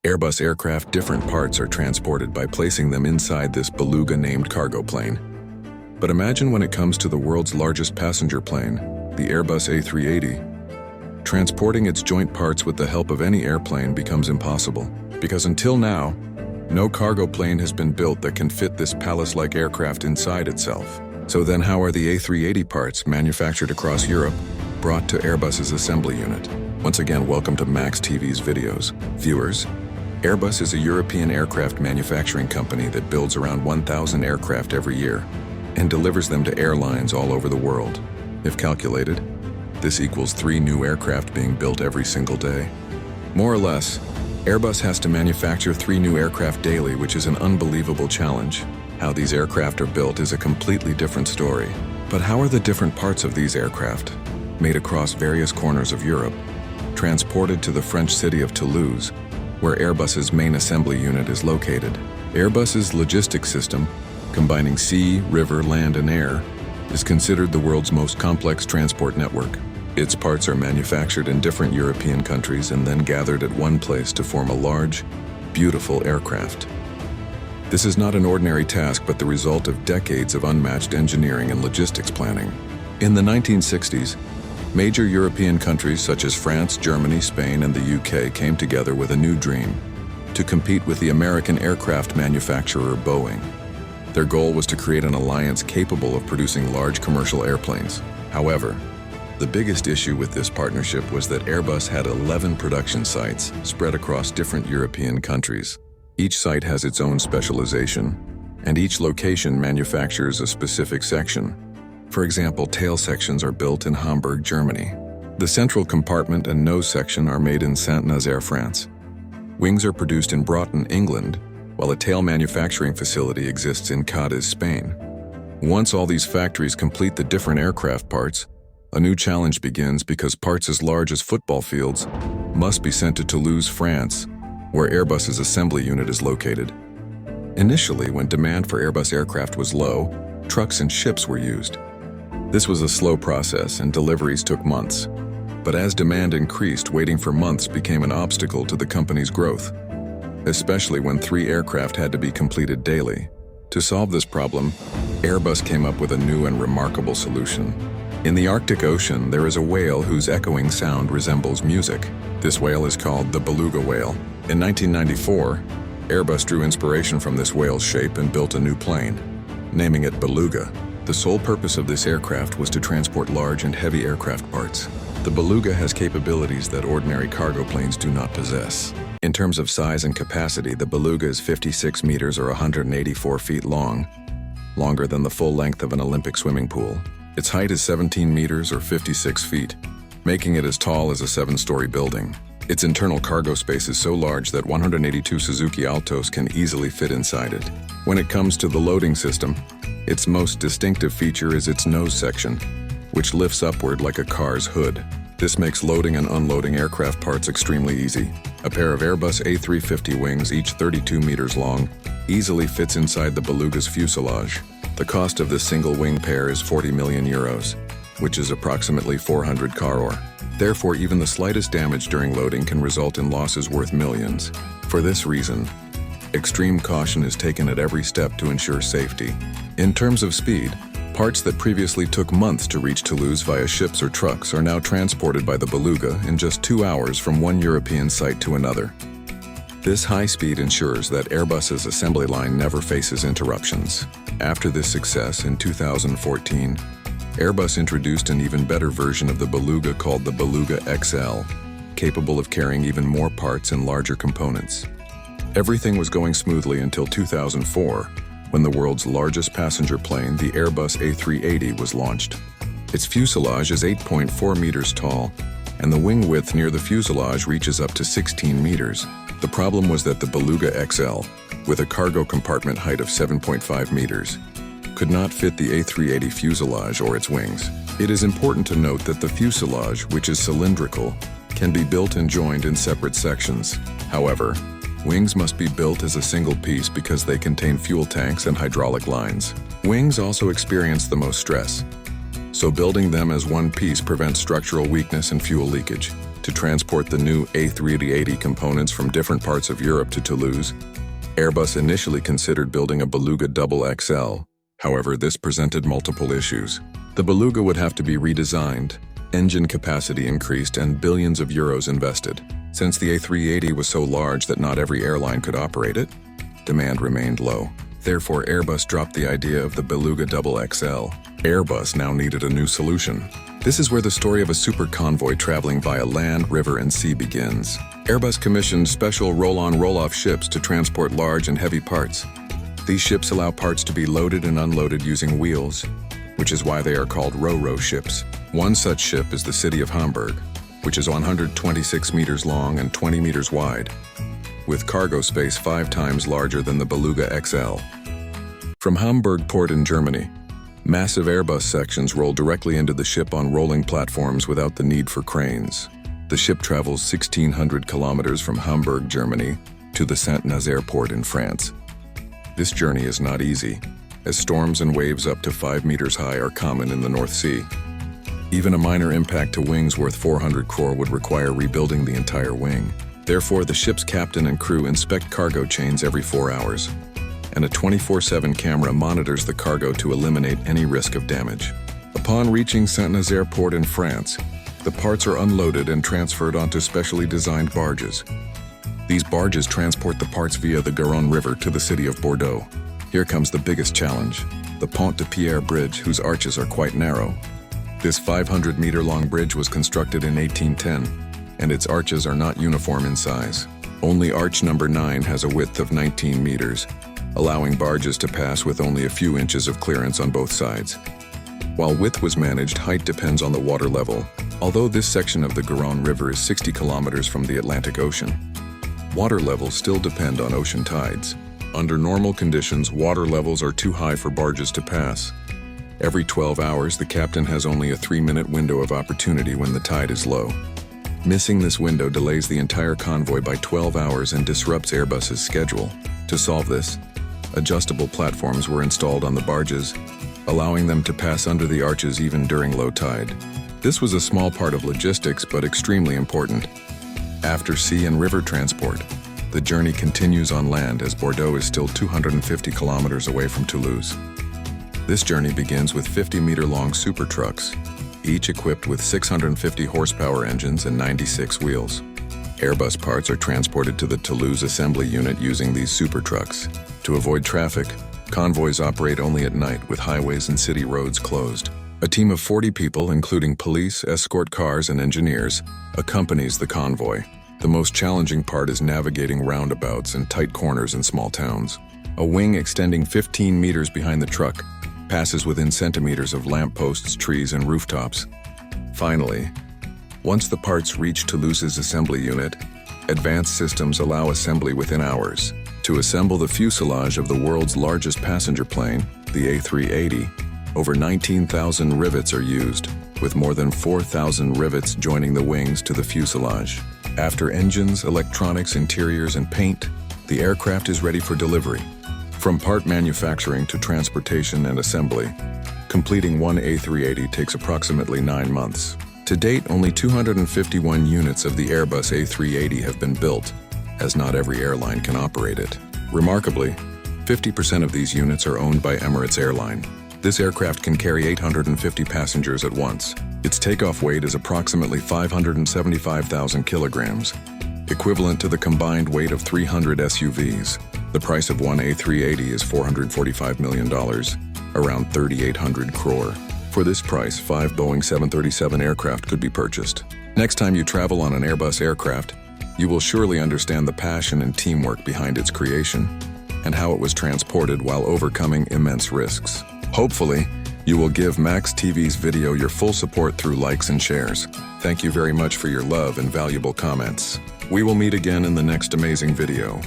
Airbus aircraft different parts are transported by placing them inside this Beluga-named cargo plane. But imagine when it comes to the world's largest passenger plane, the Airbus A380. Transporting its joint parts with the help of any airplane becomes impossible, because until now, no cargo plane has been built that can fit this palace-like aircraft inside itself. So then how are the A380 parts manufactured across Europe brought to Airbus's assembly unit? Once again, welcome to Max TV's videos. Viewers, Airbus is a European aircraft manufacturing company that builds around 1,000 aircraft every year and delivers them to airlines all over the world. If calculated, this equals 3 new aircraft being built every single day. More or less, Airbus has to manufacture 3 new aircraft daily, which is an unbelievable challenge. How these aircraft are built is a completely different story. But how are the different parts of these aircraft, made across various corners of Europe, transported to the French city of Toulouse, where Airbus's main assembly unit is located? Airbus's logistics system, combining sea, river, land, and air, is considered the world's most complex transport network. Its parts are manufactured in different European countries and then gathered at one place to form a large, beautiful aircraft. This is not an ordinary task, but the result of decades of unmatched engineering and logistics planning. In the 1960s, major European countries such as France, Germany, Spain, and the UK came together with a new dream: to compete with the American aircraft manufacturer Boeing. Their goal was to create an alliance capable of producing large commercial airplanes. However, the biggest issue with this partnership was that Airbus had 11 production sites spread across different European countries. Each site has its own specialization, and each location manufactures a specific section. For example, tail sections are built in Hamburg, Germany. The central compartment and nose section are made in Saint-Nazaire, France. Wings are produced in Broughton, England, while a tail manufacturing facility exists in Cadiz, Spain. Once all these factories complete the different aircraft parts, a new challenge begins, because parts as large as football fields must be sent to Toulouse, France, where Airbus's assembly unit is located. Initially, when demand for Airbus aircraft was low, trucks and ships were used. This was a slow process and deliveries took months. But as demand increased, waiting for months became an obstacle to the company's growth, especially when 3 aircraft had to be completed daily. To solve this problem, Airbus came up with a new and remarkable solution. In the Arctic Ocean, there is a whale whose echoing sound resembles music. This whale is called the beluga whale. In 1994, Airbus drew inspiration from this whale's shape and built a new plane, naming it Beluga. The sole purpose of this aircraft was to transport large and heavy aircraft parts. The Beluga has capabilities that ordinary cargo planes do not possess. In terms of size and capacity, the Beluga is 56 meters or 184 feet long, longer than the full length of an Olympic swimming pool. Its height is 17 meters or 56 feet, making it as tall as a 7-story building. Its internal cargo space is so large that 182 Suzuki Altos can easily fit inside it. When it comes to the loading system, its most distinctive feature is its nose section, which lifts upward like a car's hood. This makes loading and unloading aircraft parts extremely easy. A pair of Airbus A380 wings, each 32 meters long, easily fits inside the Beluga's fuselage. The cost of this single wing pair is 40 million euros, which is approximately 400 crore. Therefore, even the slightest damage during loading can result in losses worth millions. For this reason, extreme caution is taken at every step to ensure safety. In terms of speed, parts that previously took months to reach Toulouse via ships or trucks are now transported by the Beluga in just 2 hours from one European site to another. This high speed ensures that Airbus's assembly line never faces interruptions. After this success, in 2014, Airbus introduced an even better version of the Beluga called the Beluga XL, capable of carrying even more parts and larger components. Everything was going smoothly until 2004, when the world's largest passenger plane, the Airbus A380, was launched. Its fuselage is 8.4 meters tall, and the wing width near the fuselage reaches up to 16 meters. The problem was that the Beluga XL, with a cargo compartment height of 7.5 meters, could not fit the A380 fuselage or its wings. It is important to note that the fuselage, which is cylindrical, can be built and joined in separate sections. However, wings must be built as a single piece because they contain fuel tanks and hydraulic lines. Wings also experience the most stress, so building them as one piece prevents structural weakness and fuel leakage. to transport the new A380 components from different parts of Europe to Toulouse, Airbus initially considered building a Beluga XL. However, this presented multiple issues. The Beluga would have to be redesigned, engine capacity increased, and billions of euros invested. Since the A380 was so large that not every airline could operate it, demand remained low. Therefore, Airbus dropped the idea of the Beluga XL. Airbus now needed a new solution. This is where the story of a super convoy traveling via land, river, and sea begins. Airbus commissioned special roll-on, roll-off ships to transport large and heavy parts. These ships allow parts to be loaded and unloaded using wheels, which is why they are called ro-ro ships. One such ship is the city of Hamburg, which is 126 meters long and 20 meters wide, with cargo space 5 times larger than the Beluga XL. From Hamburg port in Germany, massive Airbus sections roll directly into the ship on rolling platforms without the need for cranes. The ship travels 1,600 kilometers from Hamburg, Germany, to the Saint-Nazaire port in France. This journey is not easy, as storms and waves up to 5 meters high are common in the North Sea. Even a minor impact to wings worth 400 crore would require rebuilding the entire wing. Therefore, the ship's captain and crew inspect cargo chains every 4 hours, and a 24/7 camera monitors the cargo to eliminate any risk of damage. Upon reaching Saint-Nazaire port in France, the parts are unloaded and transferred onto specially designed barges. These barges transport the parts via the Garonne River to the city of Bordeaux. Here comes the biggest challenge, the Pont de Pierre bridge, whose arches are quite narrow. This 500-meter-long bridge was constructed in 1810, and its arches are not uniform in size. Only arch number 9 has a width of 19 meters, allowing barges to pass with only a few inches of clearance on both sides. While width was managed, height depends on the water level, although this section of the Garonne River is 60 kilometers from the Atlantic Ocean. Water levels still depend on ocean tides. Under normal conditions, water levels are too high for barges to pass. Every 12 hours, the captain has only a 3-minute window of opportunity when the tide is low. Missing this window delays the entire convoy by 12 hours and disrupts Airbus's schedule. To solve this, adjustable platforms were installed on the barges, allowing them to pass under the arches even during low tide. This was a small part of logistics, but extremely important. After sea and river transport, the journey continues on land, as Bordeaux is still 250 kilometers away from Toulouse. This journey begins with 50-meter-long super trucks, each equipped with 650 horsepower engines and 96 wheels. Airbus parts are transported to the Toulouse assembly unit using these super trucks. To avoid traffic, convoys operate only at night, with highways and city roads closed. A team of 40 people, including police, escort cars, and engineers, accompanies the convoy. The most challenging part is navigating roundabouts and tight corners in small towns. A wing extending 15 meters behind the truck passes within centimeters of lampposts, trees, and rooftops. Finally, once the parts reach Toulouse's assembly unit, advanced systems allow assembly within hours. To assemble the fuselage of the world's largest passenger plane, the A380, over 19,000 rivets are used, with more than 4,000 rivets joining the wings to the fuselage. After engines, electronics, interiors, and paint, the aircraft is ready for delivery. From part manufacturing to transportation and assembly, completing one A380 takes approximately 9 months. To date, only 251 units of the Airbus A380 have been built, as not every airline can operate it. Remarkably, 50% of these units are owned by Emirates Airline. This aircraft can carry 850 passengers at once. Its takeoff weight is approximately 575,000 kilograms, equivalent to the combined weight of 300 SUVs. The price of one A380 is $445 million, around 3,800 crore. For this price, 5 Boeing 737 aircraft could be purchased. Next time you travel on an Airbus aircraft, you will surely understand the passion and teamwork behind its creation, and how it was transported while overcoming immense risks. Hopefully, you will give Max TV's video your full support through likes and shares. Thank you very much for your love and valuable comments. We will meet again in the next amazing video.